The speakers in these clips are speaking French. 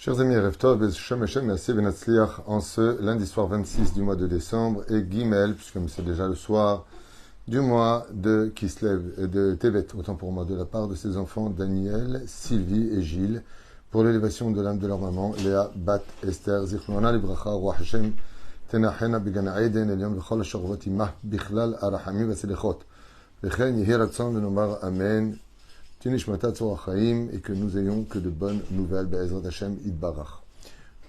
Chers amis, Erev Tov, Bez Shem Hashem, Nasseh Ben Hatzliach, en ce lundi soir 26 du mois de décembre, et Gimel, puisque c'est déjà le soir du mois de Kislev, de Tevet, autant pour moi, de la part de ses enfants Daniel, Sylvie et Gilles, pour l'élévation de l'âme de leur maman, Léa Bat Esther, Zichlona Libracha, Roi Hashem, Tenachena Begana Eden, Eliam Bechol Sharvot Imah, Bichlal Arahami Vaselechot, Lechen Yehi Ratzon Benomar Amen, Tinishmata Tzor Chaim, et que nous ayons que de bonnes nouvelles, Be'ezrat Hashem Idbarach.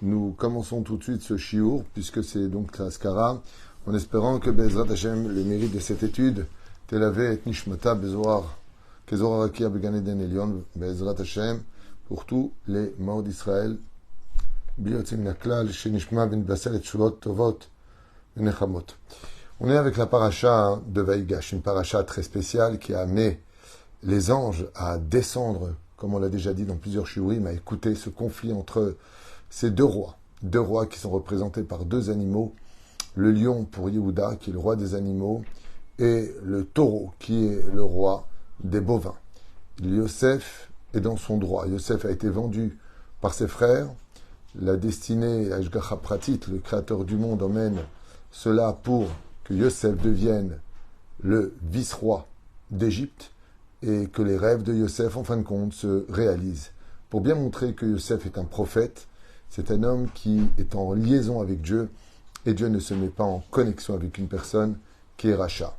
Nous commençons tout de suite ce shiur, puisque c'est donc la Skara, en espérant que Be'ezrat Hashem, le mérite de cette étude, Telavé et Nishmata Bezoar, Kezor Arakia Began Eden Elion, Be'ezrat Hashem, pour tous les morts d'Israël, Biotzim Naklal, Shenishma Ben Basel et Shulot Tovot, Nechamot. On est avec la paracha de Vaïgash, une paracha très spéciale qui a amené les anges à descendre, comme on l'a déjà dit dans plusieurs shiurim, à écouter ce conflit entre ces deux rois qui sont représentés par deux animaux, le lion pour Yehuda, qui est le roi des animaux, et le taureau, qui est le roi des bovins. Yosef est dans son droit. Yosef a été vendu par ses frères. La destinée, Ashgacha Pratit, le créateur du monde, emmène cela pour que Yosef devienne le vice-roi d'Égypte, et que les rêves de Yosef, en fin de compte, se réalisent. Pour bien montrer que Yosef est un prophète, c'est un homme qui est en liaison avec Dieu, et Dieu ne se met pas en connexion avec une personne qui est rachat.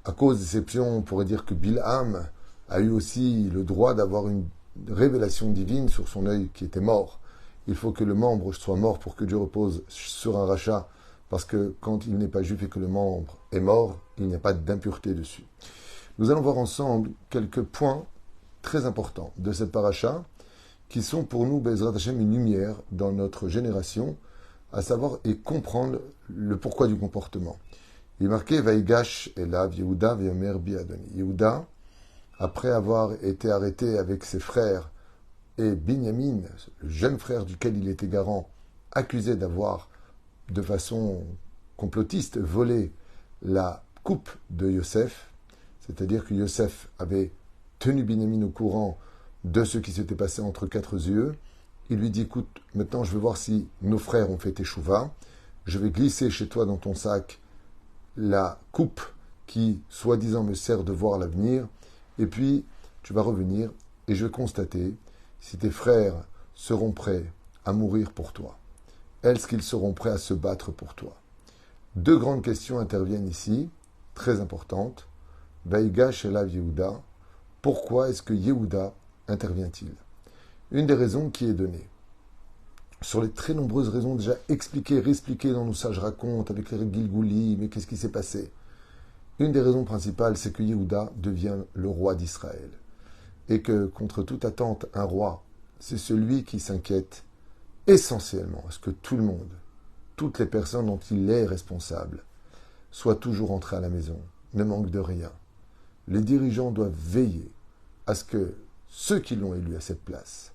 À cause de ces pions, on pourrait dire que Bilham a eu aussi le droit d'avoir une révélation divine sur son œil qui était mort. Il faut que le membre soit mort pour que Dieu repose sur un rachat, parce que quand il n'est pas juif et que le membre est mort, il n'y a pas d'impureté dessus. Nous allons voir ensemble quelques points très importants de cette paracha qui sont pour nous, Be'ezrat Hashem, une lumière dans notre génération, à savoir et comprendre le pourquoi du comportement. Il est marqué Vaïgash Elav Yehuda Ve'omer Bi Adoni. Yehuda, après avoir été arrêté avec ses frères et Binyamin, le jeune frère duquel il était garant, accusé d'avoir de façon complotiste volé la coupe de Yosef, c'est-à-dire que Yosef avait tenu Binyamin au courant de ce qui s'était passé entre quatre yeux. Il lui dit, écoute, maintenant je veux voir si nos frères ont fait teshuva. Je vais glisser chez toi dans ton sac la coupe qui, soi-disant, me sert de voir l'avenir. Et puis, tu vas revenir et je vais constater si tes frères seront prêts à mourir pour toi. Est-ce qu'ils seront prêts à se battre pour toi? Deux grandes questions interviennent ici, très importantes. Vaïgash Elav Yehuda, pourquoi est-ce que Yehuda intervient-il? Une des raisons qui est donnée, sur les très nombreuses raisons déjà expliquées, réexpliquées dans nos sages racontes, avec les Gilgoulim, mais qu'est-ce qui s'est passé? Une des raisons principales, c'est que Yehuda devient le roi d'Israël. Et que, contre toute attente, un roi, c'est celui qui s'inquiète essentiellement à ce que tout le monde, toutes les personnes dont il est responsable, soient toujours entrées à la maison, ne manquent de rien. Les dirigeants doivent veiller à ce que ceux qui l'ont élu à cette place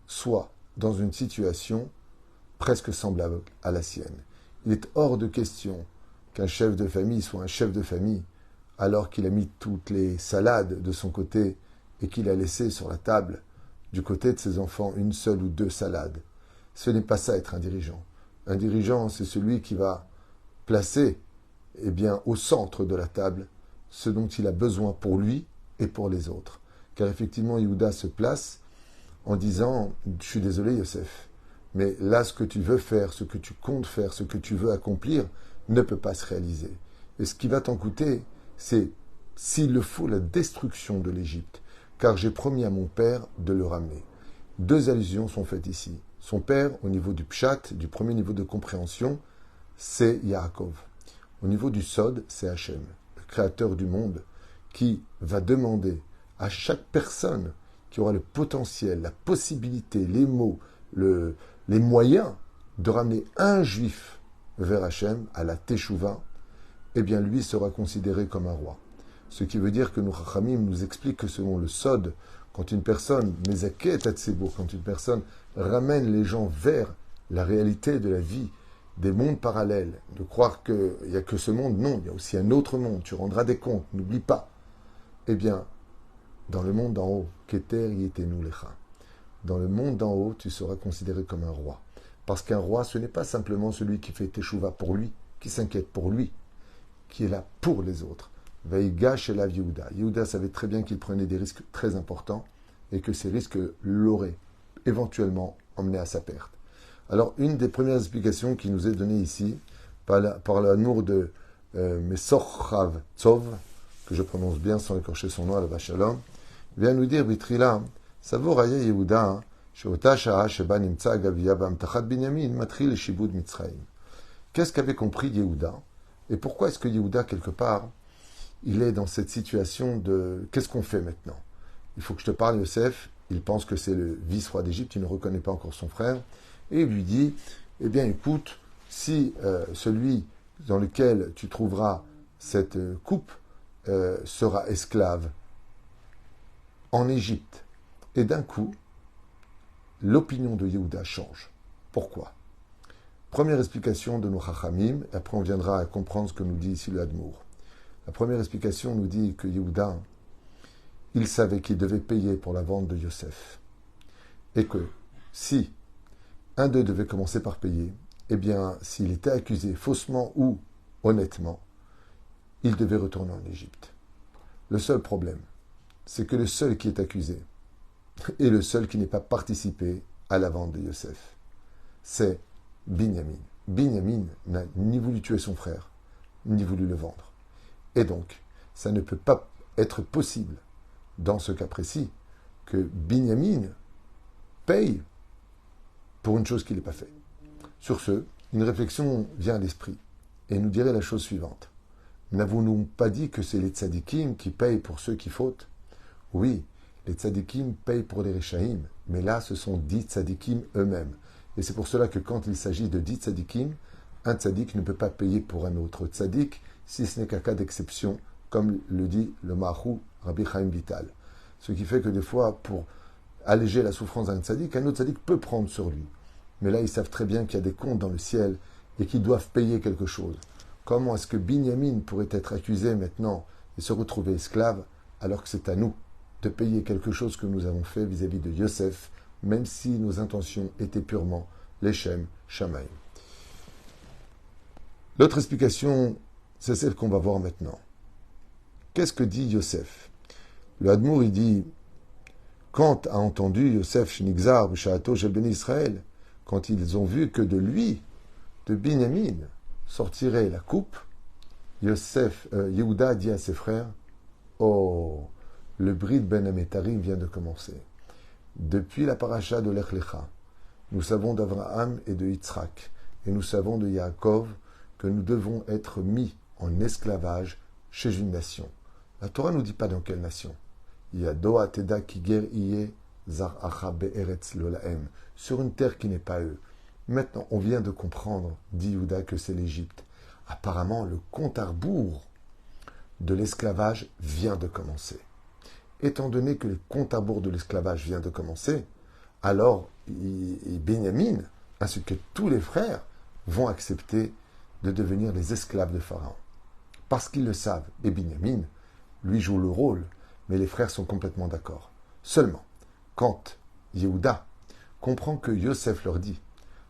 soient dans une situation presque semblable à la sienne. Il est hors de question qu'un chef de famille soit un chef de famille alors qu'il a mis toutes les salades de son côté et qu'il a laissé sur la table du côté de ses enfants une seule ou deux salades. Ce n'est pas ça être un dirigeant. Un dirigeant, c'est celui qui va placer au centre de la table ce dont il a besoin pour lui et pour les autres. Car effectivement, Yehuda se place en disant « Je suis désolé, Yosef, mais là, ce que tu veux faire, ce que tu comptes faire, ce que tu veux accomplir, ne peut pas se réaliser. Et ce qui va t'en coûter, c'est, s'il le faut, la destruction de l'Égypte, car j'ai promis à mon père de le ramener. » Deux allusions sont faites ici. Son père, au niveau du pshat, du premier niveau de compréhension, c'est Yaakov. Au niveau du sod, c'est Hachem, le créateur du monde, qui va demander à chaque personne qui aura le potentiel, la possibilité, les mots, les moyens de ramener un juif vers Hachem, à la Teshuvah, lui sera considéré comme un roi. Ce qui veut dire que nos Chachamim nous expliquent que selon le Sod, quand une personne, quand une personne ramène les gens vers la réalité de la vie, des mondes parallèles, de croire qu'il n'y a que ce monde, non, il y a aussi un autre monde, tu rendras des comptes, n'oublie pas. Dans le monde d'en haut, Keter Yetenu Lecha, dans le monde d'en haut, tu seras considéré comme un roi. Parce qu'un roi, ce n'est pas simplement celui qui fait teshuva pour lui, qui s'inquiète pour lui, qui est là pour les autres. Vaïga chez la Yehuda. Yehuda savait très bien qu'il prenait des risques très importants et que ces risques l'auraient éventuellement emmené à sa perte. Alors, une des premières explications qui nous est donnée ici, par l'amour de Mesorchav Tzov, que je prononce bien sans écorcher son nom, à la Vachalom, vient nous dire, Vitrila, Savo Raya Yehuda, Sheota Shara Sheba Nimtza Gavia Bamtachat Binyamin, Matri le Shibud Mitzrayim. Qu'est-ce qu'avait compris Yehuda? Et pourquoi est-ce que Yehuda, quelque part, il est dans cette situation de qu'est-ce qu'on fait maintenant? Il faut que je te parle, Yosef. Il pense que c'est le vice-roi d'Égypte, il ne reconnaît pas encore son frère. Et il lui dit, eh bien écoute, si celui dans lequel tu trouveras cette coupe sera esclave en Égypte, et d'un coup, l'opinion de Yehuda change. Pourquoi? Première explication de nos Chachamim, et après on viendra à comprendre ce que nous dit ici le Hadmour. La première explication nous dit que Yehuda, il savait qu'il devait payer pour la vente de Yosef. Et que si un d'eux devait commencer par payer, eh bien, s'il était accusé faussement ou honnêtement, il devait retourner en Égypte. Le seul problème, c'est que le seul qui est accusé est le seul qui n'est pas participé à la vente de Yosef. C'est Binyamin. Binyamin n'a ni voulu tuer son frère, ni voulu le vendre. Et donc, ça ne peut pas être possible, dans ce cas précis, que Binyamin paye pour une chose qu'il n'a pas faite. Sur ce, une réflexion vient à l'esprit et nous dirait la chose suivante. N'avons-nous pas dit que c'est les tzadikim qui payent pour ceux qui fautent? Oui, les tzadikim payent pour les rechaïm, mais là, ce sont 10 tzadikim eux-mêmes. Et c'est pour cela que quand il s'agit de 10 tzadikim, un tzadik ne peut pas payer pour un autre tzadik, si ce n'est qu'un cas d'exception, comme le dit le Mahou Rabbi Chaim Vital. Ce qui fait que des fois, pour alléger la souffrance d'un tzadik, un autre tzadik peut prendre sur lui. Mais là, ils savent très bien qu'il y a des comptes dans le ciel et qu'ils doivent payer quelque chose. Comment est-ce que Binyamin pourrait être accusé maintenant et se retrouver esclave, alors que c'est à nous de payer quelque chose que nous avons fait vis-à-vis de Yosef, même si nos intentions étaient purement Leshem Shamaim. L'autre explication, c'est celle qu'on va voir maintenant. Qu'est-ce que dit Yosef? Le Hadmour, il dit, quand a entendu Yosef Shnigzar, B'Sha'ato Shel Ben Israël, quand ils ont vu que de lui, de Binyamin, sortirait la coupe, Yehuda dit à ses frères, oh, le Brit Ben Ametarim vient de commencer. Depuis la paracha de Lech Lecha, nous savons d'Abraham et de Yitzhak, et nous savons de Yaakov que nous devons être mis en esclavage chez une nation. La Torah ne nous dit pas dans quelle nation. Yadoa Teda Kiger Iye Zar Acha Be'eretz Lolaem, sur une terre qui n'est pas eux. Maintenant, on vient de comprendre, dit Yehuda, que c'est l'Égypte. Apparemment, le compte à rebours de l'esclavage vient de commencer. Étant donné que le compte à rebours de l'esclavage vient de commencer, alors Benyamin, ainsi que tous les frères, vont accepter de devenir les esclaves de Pharaon. Parce qu'ils le savent. Et Benyamin, lui, joue le rôle, mais les frères sont complètement d'accord. Seulement, quand Yehuda comprend que Yosef leur dit,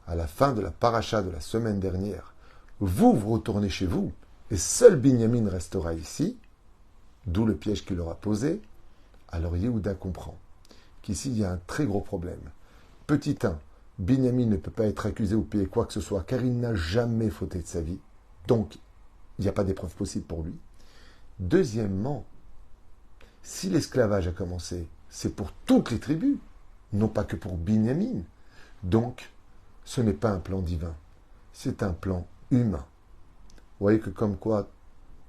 à la fin de la paracha de la semaine dernière, vous retournez chez vous, et seul Binyamin restera ici, d'où le piège qu'il leur a posé, alors Yehuda comprend qu'ici il y a un très gros problème. Petit 1, Binyamin ne peut pas être accusé ou payer quoi que ce soit, car il n'a jamais fauté de sa vie, donc il n'y a pas d'épreuve possible pour lui. Deuxièmement, si l'esclavage a commencé, c'est pour toutes les tribus, non pas que pour Binyamin. Donc, ce n'est pas un plan divin, c'est un plan humain. Vous voyez que comme quoi,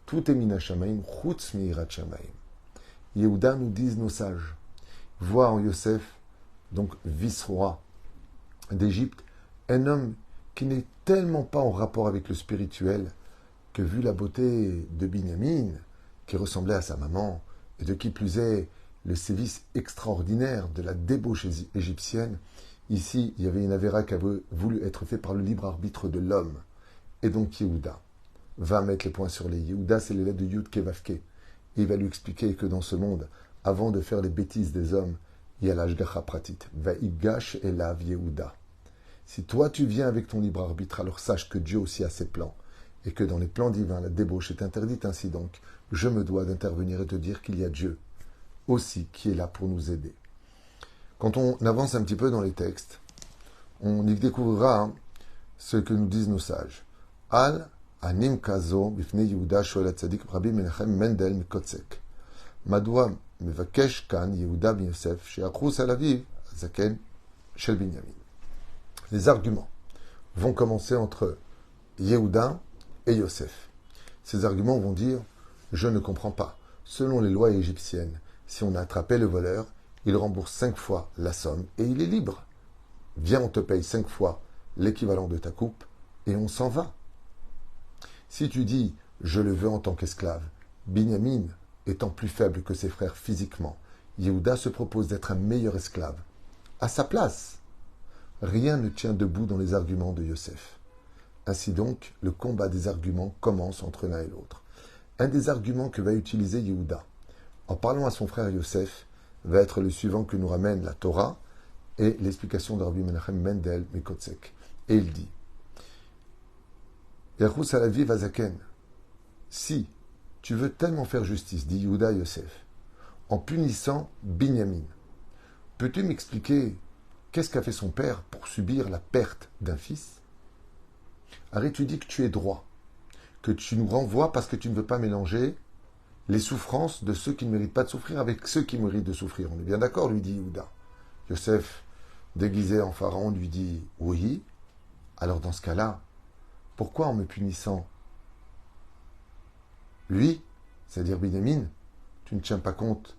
tout est mina shamaim, chutz mi'irat shamaim. Yehuda, nous disent nos sages, voit en Yosef, donc vice-roi d'Égypte, un homme qui n'est tellement pas en rapport avec le spirituel que vu la beauté de Binyamin, qui ressemblait à sa maman, et de qui plus est le sévice extraordinaire de la débauche égyptienne, ici, il y avait une avéra qui avait voulu être faite par le libre arbitre de l'homme. Et donc Yehuda va mettre les points sur les. Yehuda, c'est les lettres de Yud Kevavke. Et il va lui expliquer que dans ce monde, avant de faire les bêtises des hommes, Yalashgacha pratit, Vaigash elav Yehuda. Si toi tu viens avec ton libre arbitre, alors sache que Dieu aussi a ses plans, et que dans les plans divins, la débauche est interdite. Ainsi donc, je me dois d'intervenir et te dire qu'il y a Dieu aussi qui est là pour nous aider. Quand on avance un petit peu dans les textes, on y découvrira ce que nous disent nos sages. Al anim kazo bifne Yehuda shoel tzadik Rabbi Menachem Mendel Mikotsek. Madwa mevakesh kan Yehuda ben Yosef she'achus al aviv zaken shel Binyamin. Les arguments vont commencer entre Yehuda et Yosef. Ces arguments vont dire « Je ne comprends pas. Selon les lois égyptiennes, si on a attrapé le voleur, il rembourse 5 fois la somme et il est libre. Viens, on te paye 5 fois l'équivalent de ta coupe et on s'en va. Si tu dis « Je le veux en tant qu'esclave », Binyamin étant plus faible que ses frères physiquement, Yehuda se propose d'être un meilleur esclave. À sa place, rien ne tient debout dans les arguments de Yosef. Ainsi donc, le combat des arguments commence entre l'un et l'autre. Un des arguments que va utiliser Yehuda, en parlant à son frère Yosef, va être le suivant que nous ramène la Torah et l'explication de Rabbi Menachem Mendel Mikotsek. Et il dit Yachus alavi vazaken. Si tu veux tellement faire justice, dit Yehuda à Yosef, en punissant Binyamin, peux-tu m'expliquer qu'est-ce qu'a fait son père pour subir la perte d'un fils? Arrête, tu dis que tu es droit, que tu nous renvoies parce que tu ne veux pas mélanger les souffrances de ceux qui ne méritent pas de souffrir avec ceux qui méritent de souffrir. On est bien d'accord, lui dit Yehuda. Yosef, déguisé en pharaon, lui dit « Oui, alors dans ce cas-là, pourquoi en me punissant lui, c'est-à-dire Binyamin, tu ne tiens pas compte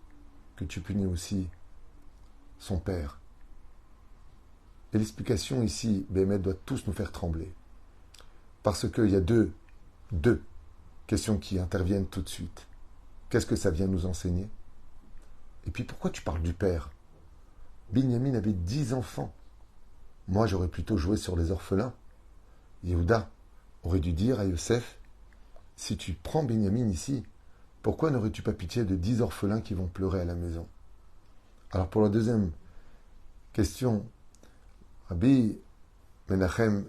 que tu punis aussi son père ?» Et l'explication ici, Béhémet, doit tous nous faire trembler. Parce qu'il y a deux questions qui interviennent tout de suite. Qu'est-ce que ça vient nous enseigner? Et puis pourquoi tu parles du père? Binyamin avait 10 enfants. Moi, j'aurais plutôt joué sur les orphelins. Yehuda aurait dû dire à Yosef, si tu prends Binyamin ici, pourquoi n'aurais-tu pas pitié de 10 orphelins qui vont pleurer à la maison? Alors pour la deuxième question, Rabbi Menachem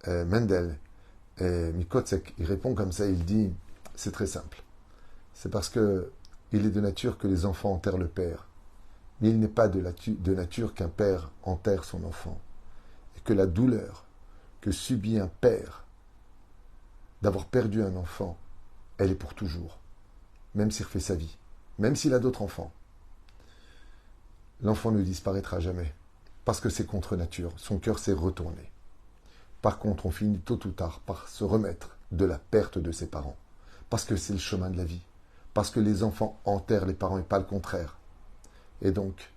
Mendel Mikotsek, il répond comme ça, il dit, c'est très simple. C'est parce que il est de nature que les enfants enterrent le père. Mais il n'est pas de nature qu'un père enterre son enfant. Et que la douleur que subit un père d'avoir perdu un enfant, elle est pour toujours. Même s'il refait sa vie. Même s'il a d'autres enfants. L'enfant ne disparaîtra jamais. Parce que c'est contre nature. Son cœur s'est retourné. Par contre, on finit tôt ou tard par se remettre de la perte de ses parents. Parce que c'est le chemin de la vie. Parce que les enfants enterrent les parents et pas le contraire. Et donc,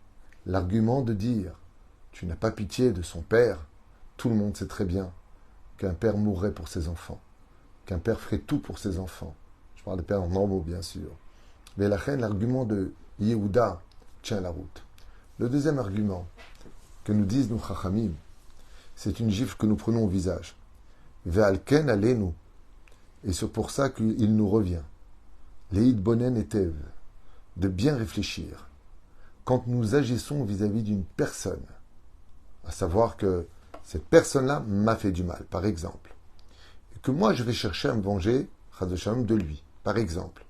l'argument de dire « tu n'as pas pitié de son père », tout le monde sait très bien qu'un père mourrait pour ses enfants, qu'un père ferait tout pour ses enfants. Je parle des pères normaux, bien sûr. Mais la reine, l'argument de Yehuda tient la route. Le deuxième argument que nous disent nos chachamim, c'est une gifle que nous prenons au visage. Ve'alken alenu. Et c'est pour ça qu'il nous revient. Leïd bonen etev. De bien réfléchir. Quand nous agissons vis-à-vis d'une personne, à savoir que cette personne-là m'a fait du mal, par exemple, et que moi je vais chercher à me venger, de lui, par exemple.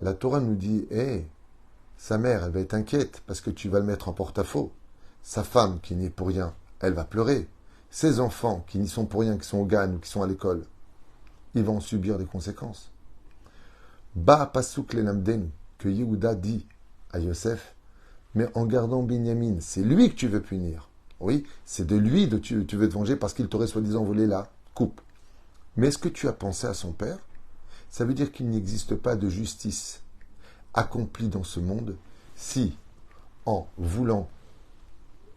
La Torah nous dit, sa mère, elle va être inquiète parce que tu vas le mettre en porte-à-faux. Sa femme, qui n'y est pour rien, elle va pleurer. Ses enfants, qui n'y sont pour rien, qui sont au GAN ou qui sont à l'école, ils vont subir des conséquences. Ba pasuk lenamdenu, que Yehuda dit à Yosef, mais en gardant Binyamin, c'est lui que tu veux punir. Oui, c'est de lui que tu veux te venger parce qu'il t'aurait soi-disant volé la coupe. Mais est-ce que tu as pensé à son père? Ça veut dire qu'il n'existe pas de justice accomplie dans ce monde si, en voulant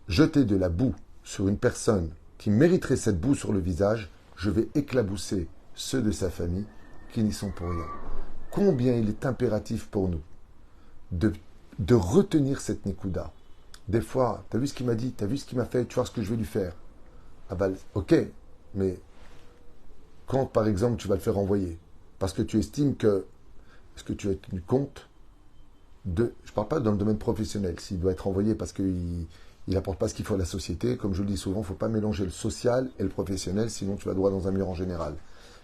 jeter de la boue sur une personne qui mériterait cette boue sur le visage, je vais éclabousser ceux de sa famille qui n'y sont pour rien. Combien il est impératif pour nous de retenir cette Nekuda. Des fois, tu as vu ce qu'il m'a dit, tu as vu ce qu'il m'a fait, tu vois ce que je vais lui faire. Ah bah, ok, mais quand, par exemple, tu vas le faire renvoyer, parce que tu estimes que, est-ce que tu as tenu compte je ne parle pas dans le domaine professionnel, s'il doit être envoyé parce qu'il n'apporte pas ce qu'il faut à la société, comme je le dis souvent, il ne faut pas mélanger le social et le professionnel, sinon tu vas droit dans un mur en général.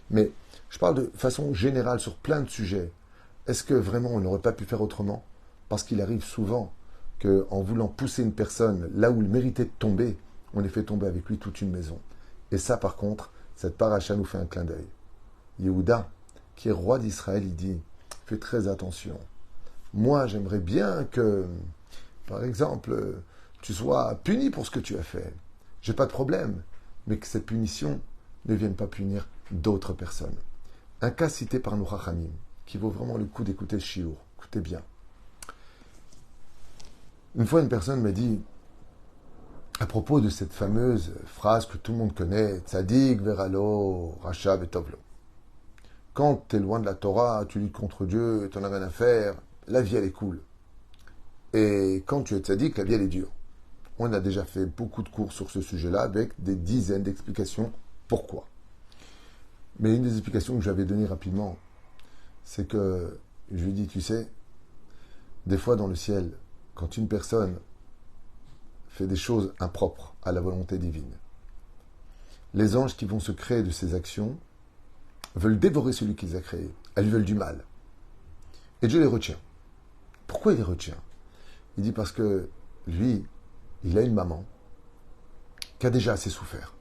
Mais je parle de façon générale sur plein de sujets. Est-ce que vraiment on n'aurait pas pu faire autrement? Parce qu'il arrive souvent qu'en voulant pousser une personne là où il méritait de tomber, on les fait tomber avec lui toute une maison. Et ça, par contre, cette paracha nous fait un clin d'œil. Yehuda, qui est roi d'Israël, il dit, fais très attention. Moi, j'aimerais bien que, par exemple, tu sois puni pour ce que tu as fait. J'ai pas de problème, mais que cette punition ne vienne pas punir d'autres personnes. Un cas cité par nos Chachamim, qui vaut vraiment le coup d'écouter le shiur. Écoutez bien. Une fois, une personne m'a dit, à propos de cette fameuse phrase que tout le monde connaît, Tzadik veralo, Racha vetovlo. Quand tu es loin de la Torah, tu luttes contre Dieu, tu n'en as rien à faire, la vie elle est cool. Et quand tu es tzaddik, la vie elle est dure. On a déjà fait beaucoup de cours sur ce sujet-là avec des dizaines d'explications pourquoi. Mais une des explications que j'avais données rapidement, c'est que je lui ai dit, tu sais, des fois dans le ciel, quand une personne fait des choses impropres à la volonté divine, les anges qui vont se créer de ces actions veulent dévorer celui qu'ils a créé. Elles lui veulent du mal. Et Dieu les retient. Pourquoi il les retient? Il dit parce que lui, il a une maman qui a déjà assez souffert.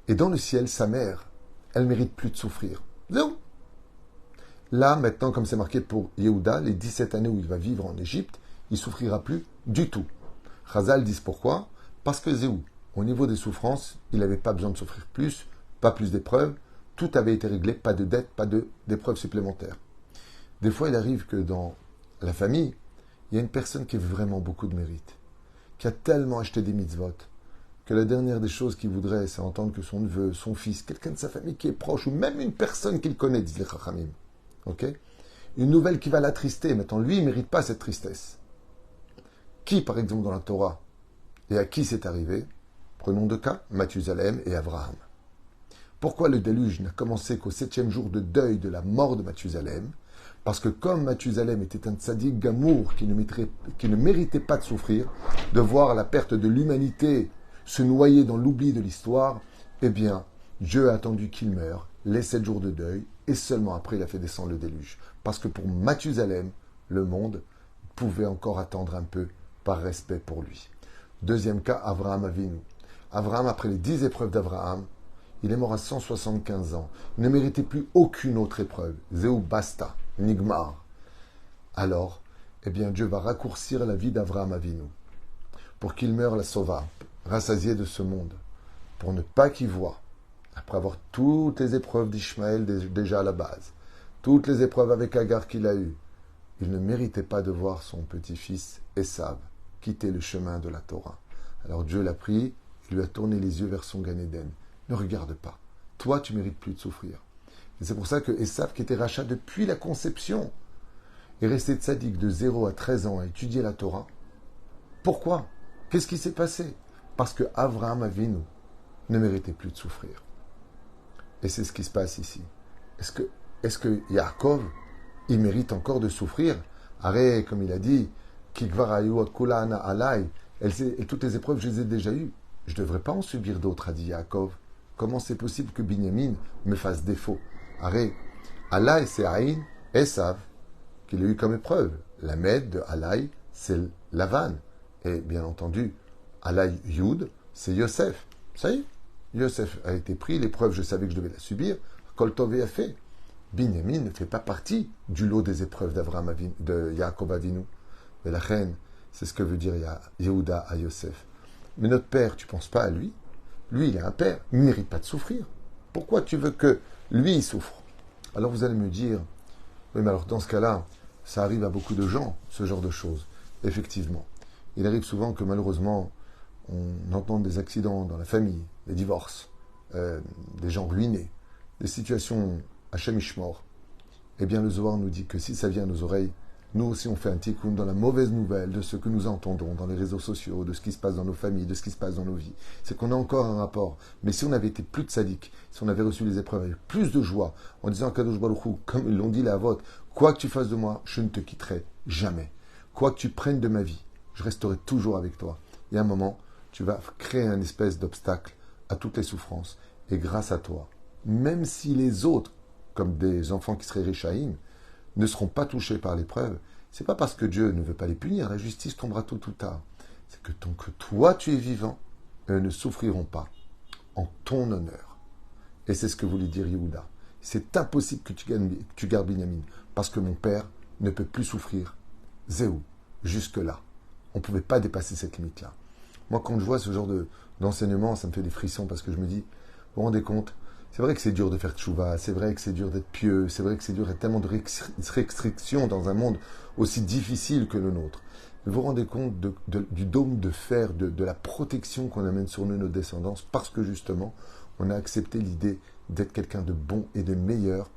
Et dans le ciel, sa mère, elle mérite plus de souffrir. Non. Là, maintenant, comme c'est marqué pour Yehuda, les 17 années où il va vivre en Égypte, il ne souffrira plus du tout. Chazal disent pourquoi? Parce que Zéhou, au niveau des souffrances, il n'avait pas besoin de souffrir plus, pas plus d'épreuves, tout avait été réglé, pas de dette, pas d'épreuves supplémentaires. Des fois, il arrive que dans la famille, il y a une personne qui a vraiment beaucoup de mérite, qui a tellement acheté des mitzvot, que la dernière des choses qu'il voudrait, c'est entendre que son neveu, son fils, quelqu'un de sa famille qui est proche, ou même une personne qu'il connaît, disent les Chachamim, une nouvelle qui va l'attrister. Maintenant, lui, il ne mérite pas cette tristesse. Qui, par exemple, dans la Torah, et à qui c'est arrivé? Prenons deux cas, Mathusalem et Abraham. Pourquoi le déluge n'a commencé qu'au 7e jour de deuil de la mort de Mathusalem? Parce que comme Mathusalem était un tzaddik gamour qui ne méritait pas de souffrir, de voir la perte de l'humanité se noyer dans l'oubli de l'histoire, eh bien, Dieu a attendu qu'il meure, les 7 jours de deuil, et seulement après il a fait descendre le déluge. Parce que pour Mathusalem, le monde pouvait encore attendre un peu par respect pour lui. Deuxième cas, Avraham Avinu. Avraham, après les 10 épreuves d'Avraham, il est mort à 175 ans. Il ne méritait plus aucune autre épreuve. Zéou basta, nigmar. Alors, eh bien, Dieu va raccourcir la vie d'Avraham Avinu pour qu'il meure la sova, rassasié de ce monde, pour ne pas qu'il voie, après avoir toutes les épreuves d'Ishmaël déjà à la base, toutes les épreuves avec Agar qu'il a eues, il ne méritait pas de voir son petit-fils Esav quitter le chemin de la Torah. Alors Dieu l'a pris, il lui a tourné les yeux vers son Gan Eden. Ne regarde pas. Toi, tu mérites plus de souffrir. Et c'est pour ça que Esav, qui était rachat depuis la conception, est resté tzaddik de 0 à 13 ans à étudier la Torah. Pourquoi? Qu'est-ce qui s'est passé? Parce que Avraham Avinu ne méritait plus de souffrir. Et c'est ce qui se passe ici. Est-ce que Yaakov, il mérite encore de souffrir? Arrête, comme il a dit, Kikvarayu Kulana Alai, et toutes les épreuves, je les ai déjà eues. Je ne devrais pas en subir d'autres, a dit Yaakov. Comment c'est possible que Binyamin me fasse défaut? Arrête, Alai, c'est Aïn, Esav, qu'il a eu comme épreuve. La Med de Alai, c'est Lavan. Et bien entendu, Alai Yud, c'est Yosef. Ça y est, Yosef a été pris, l'épreuve, je savais que je devais la subir. Koltové a fait. Binyamin ne fait pas partie du lot des épreuves de Yaakov Avinu. Mais la reine, c'est ce que veut dire Yehuda à Yosef. Mais notre père, tu ne penses pas à lui? Lui, il est un père, il ne mérite pas de souffrir. Pourquoi tu veux que lui, il souffre? Alors vous allez me dire, oui, mais alors dans ce cas-là, ça arrive à beaucoup de gens, ce genre de choses. Effectivement. Il arrive souvent que malheureusement, on entende des accidents dans la famille, des divorces, des gens ruinés, des situations Hachem Ishmor. Eh bien, le Zohar nous dit que si ça vient à nos oreilles, nous aussi on fait un tikkun dans la mauvaise nouvelle de ce que nous entendons dans les réseaux sociaux, de ce qui se passe dans nos familles, de ce qui se passe dans nos vies. C'est qu'on a encore un rapport. Mais si on avait été plus tzaddik, si on avait reçu les épreuves avec plus de joie, en disant à Kadosh Baruch Hu, comme ils l'ont dit la vôtre, quoi que tu fasses de moi, je ne te quitterai Jamais. Quoi que tu prennes de ma vie, je resterai toujours avec toi. Et à un moment, tu vas créer un espèce d'obstacle à toutes les souffrances. Et grâce à toi, même si les autres, comme des enfants qui seraient richaïm, ne seront pas touchés par l'épreuve, c'est pas parce que Dieu ne veut pas les punir, la justice tombera tôt ou tard. C'est que tant que toi tu es vivant, eux ne souffriront pas en ton honneur. Et c'est ce que voulait dire Yehuda. C'est impossible que tu gardes Binyamin, parce que mon père ne peut plus souffrir. Zéou, jusque-là. On ne pouvait pas dépasser cette limite-là. Moi, quand je vois ce genre d'enseignement, ça me fait des frissons, parce que je me dis, vous vous rendez compte, c'est vrai que c'est dur de faire tchouva, c'est vrai que c'est dur d'être pieux, c'est vrai que c'est dur, il y a tellement de restrictions dans un monde aussi difficile que le nôtre. Mais vous vous rendez compte du dôme de fer, de la protection qu'on amène sur nous, nos descendants, parce que justement, on a accepté l'idée d'être quelqu'un de bon et de meilleur.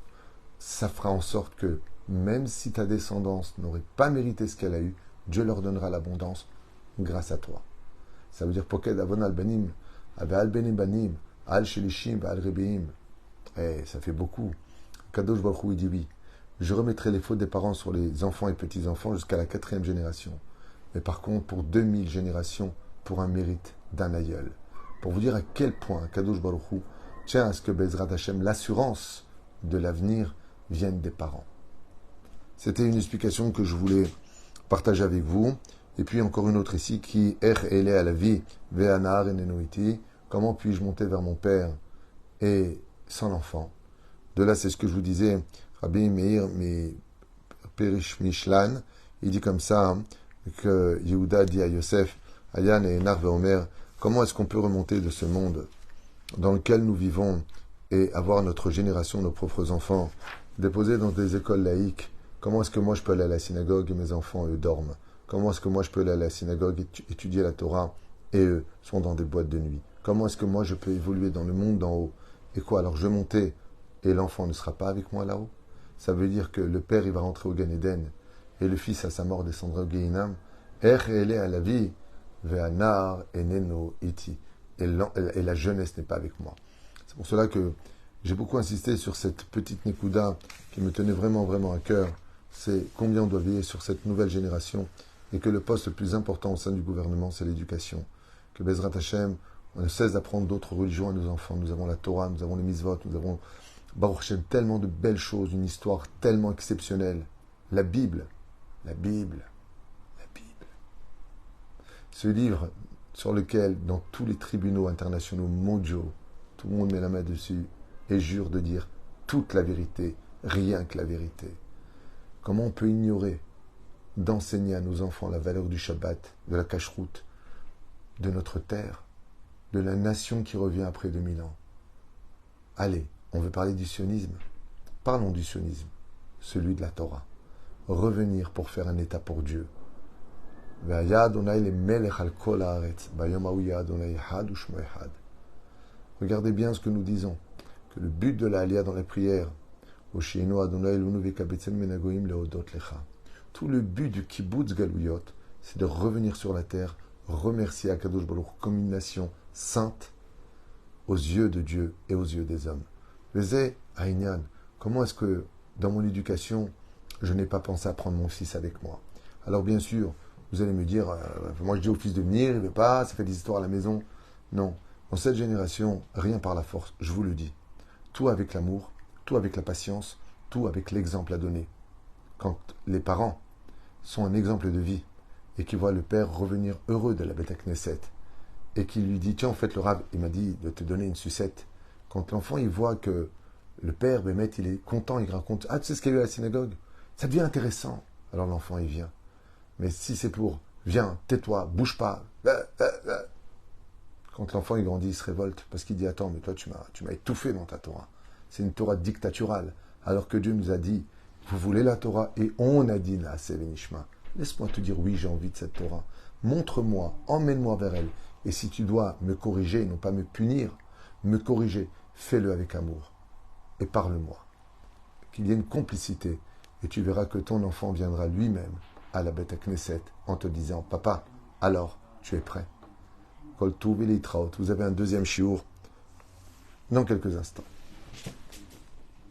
Ça fera en sorte que, même si ta descendance n'aurait pas mérité ce qu'elle a eu, Dieu leur donnera l'abondance grâce à toi. Ça veut dire Poked Avon Albanim, Ave Albenim Banim, Al Shelishim, Al Rebeim. Ça fait beaucoup. Kadosh Baruch Hu, il dit oui. Je remettrai les fautes des parents sur les enfants et petits-enfants jusqu'à la 4e génération. Mais par contre, pour 2000 générations, pour un mérite d'un aïeul. Pour vous dire à quel point Kadosh Baruch Hu tient à ce que Bezrat Hashem, l'assurance de l'avenir, vienne des parents. C'était une explication que je voulais partager avec vous. Et puis encore une autre ici qui est à la vie, Ve'anar enenoiti. Comment puis-je monter vers mon père et sans l'enfant? De là, c'est ce que je vous disais, Rabbi Meir Perish Mishlan, il dit comme ça, que Yehuda dit à Yosef, Ayan et Enar Veomer, comment est-ce qu'on peut remonter de ce monde dans lequel nous vivons et avoir notre génération, nos propres enfants, déposés dans des écoles laïques? Comment est-ce que moi je peux aller à la synagogue et mes enfants, eux, dorment? Comment est-ce que moi je peux aller à la synagogue et étudier la Torah et eux sont dans des boîtes de nuit? Comment est-ce que moi je peux évoluer dans le monde d'en haut? Et quoi, alors je vais monter et l'enfant ne sera pas avec moi là-haut? Ça veut dire que le père il va rentrer au Gan Eden et le fils à sa mort descendra au Gehinam. Elle est à la vie, ve'anar eneno iti. Et la jeunesse n'est pas avec moi. C'est pour cela que j'ai beaucoup insisté sur cette petite Nekuda qui me tenait vraiment, vraiment à cœur. C'est combien on doit veiller sur cette nouvelle génération et que le poste le plus important au sein du gouvernement, c'est l'éducation. Que Bezrat Hashem, on ne cesse d'apprendre d'autres religions à nos enfants. Nous avons la Torah, nous avons les mitzvot, nous avons Baruch Hashem, tellement de belles choses, une histoire tellement exceptionnelle. La Bible, la Bible, la Bible. Ce livre sur lequel, dans tous les tribunaux internationaux mondiaux, tout le monde met la main dessus et jure de dire toute la vérité, rien que la vérité. Comment on peut ignorer d'enseigner à nos enfants la valeur du Shabbat, de la cacheroute, de notre terre, de la nation qui revient après 2000 ans? Allez, on veut parler du sionisme. Parlons du sionisme, celui de la Torah. Revenir pour faire un état pour Dieu. Regardez bien ce que nous disons, que le but de la Aliyah dans la prière, tout le but du kibbutz galuyot, c'est de revenir sur la terre, remercier Akadosh Baruch comme une nation sainte aux yeux de Dieu et aux yeux des hommes. Vezé Aïnyan, comment est-ce que dans mon éducation, je n'ai pas pensé à prendre mon fils avec moi? Alors bien sûr, vous allez me dire, moi je dis au fils de venir, il ne veut pas, ça fait des histoires à la maison. Non, dans cette génération, rien par la force, je vous le dis. Tout avec l'amour, tout avec la patience, tout avec l'exemple à donner. Quand les parents sont un exemple de vie et qui voient le père revenir heureux de la Beth Knesset et qui lui dit, tiens, en fait, le Rav, il m'a dit de te donner une sucette. Quand l'enfant, il voit que le père, Bémet, il est content, il raconte, ah, tu sais ce qu'il y a eu à la synagogue? Ça devient intéressant. Alors l'enfant, il vient. Mais si c'est pour, viens, tais-toi, bouge pas. Quand l'enfant, il grandit, il se révolte parce qu'il dit, attends, mais toi, tu m'as étouffé dans ta Torah. C'est une Torah dictaturale. Alors que Dieu nous a dit, vous voulez la Torah? Et on a dit, Naaseh Venishma. Laisse-moi te dire, oui, j'ai envie de cette Torah. Montre-moi, emmène-moi vers elle. Et si tu dois me corriger, non pas me punir, me corriger, fais-le avec amour. Et parle-moi. Qu'il y ait une complicité. Et tu verras que ton enfant viendra lui-même à la Beth Knesset en te disant, papa, alors, tu es prêt. Kol Tuv Elitraot. Vous avez un deuxième chiour dans quelques instants.